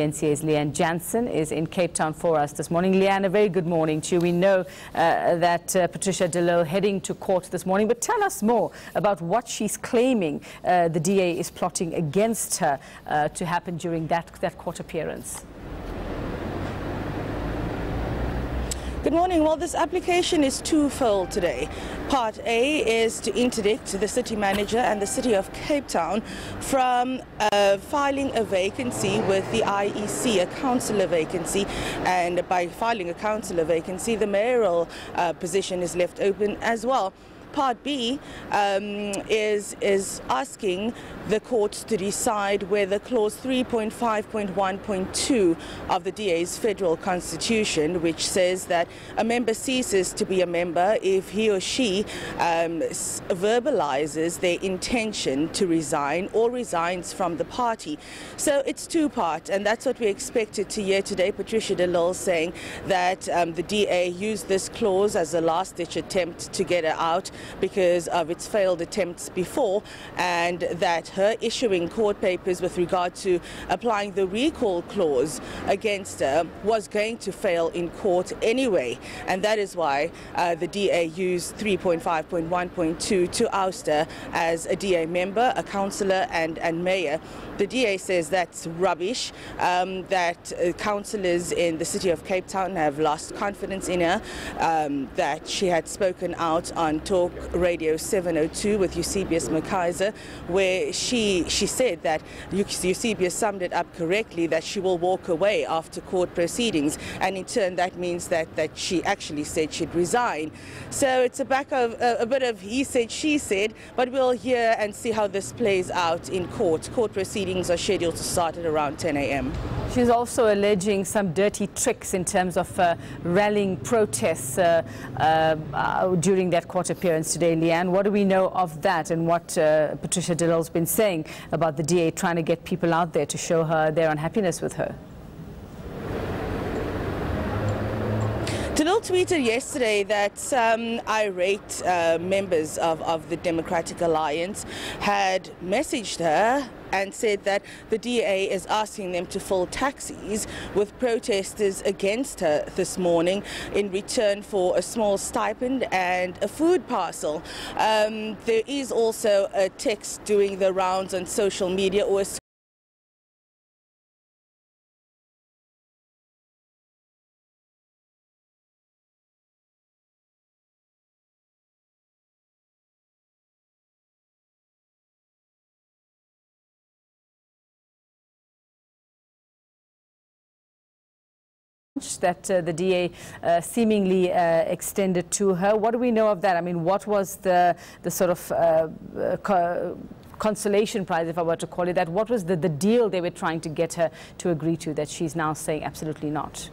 eNCA's Leigh-Anne Jansen is in Cape Town for us this morning. Leigh-Anne, a very good morning to you. We know that Patricia De Lille heading to court this morning, but tell us more about what she's claiming the DA is plotting against her to happen during that court appearance. Good morning. Well, this application is twofold today. Part A is to interdict the city manager and the city of Cape Town from filing a vacancy with the IEC, a councillor vacancy, and by filing a councillor vacancy, the mayoral position is left open as well. Part B is asking the court to decide whether clause 3.5.1.2 of the DA's federal constitution, which says that a member ceases to be a member if he or she verbalizes their intention to resign or resigns from the party. So it's two-part, and that's what we expected to hear today. Patricia De Lille saying that the DA used this clause as a last-ditch attempt to get her out because of its failed attempts before, and that her issuing court papers with regard to applying the recall clause against her was going to fail in court anyway, and that is why the DA used 3.5.1.2 to oust her as a DA member, a councillor and mayor. The DA says that's rubbish, that councillors in the city of Cape Town have lost confidence in her, that she had spoken out on Talk Radio 702 with Eusebius McKaiser, where she said that Eusebius summed it up correctly, that she will walk away after court proceedings, and in turn that means that she actually said she'd resign. So it's a bit of he said, she said, but we'll hear and see how this plays out in court. Court proceedings are scheduled to start at around 10 a.m. She's also alleging some dirty tricks in terms of rallying protests during that court appearance today. Leigh-Anne, what do we know of that, and what Patricia De Lille's been saying about the DA trying to get people out there to show her their unhappiness with her? De Lille tweeted yesterday that some irate members of the Democratic Alliance had messaged her and said that the DA is asking them to fill taxis with protesters against her this morning in return for a small stipend and a food parcel. There is also a text doing the rounds on social media, or a that the DA seemingly extended to her. What do we know of that? I mean, what was the sort of consolation prize, if I were to call it that? What was the deal they were trying to get her to agree to that she's now saying absolutely not?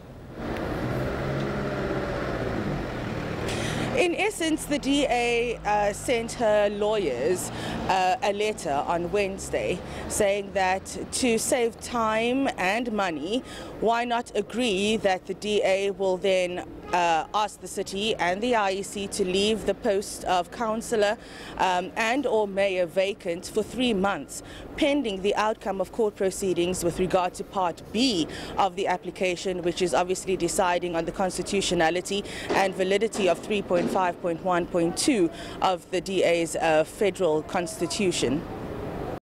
In essence, the DA sent her lawyers a letter on Wednesday saying that to save time and money, why not agree that the DA will then ask the city and the IEC to leave the post of councillor and or mayor vacant for 3 months, pending the outcome of court proceedings with regard to Part B of the application, which is obviously deciding on the constitutionality and validity of 3.5.1.2 of the DA's federal constitution.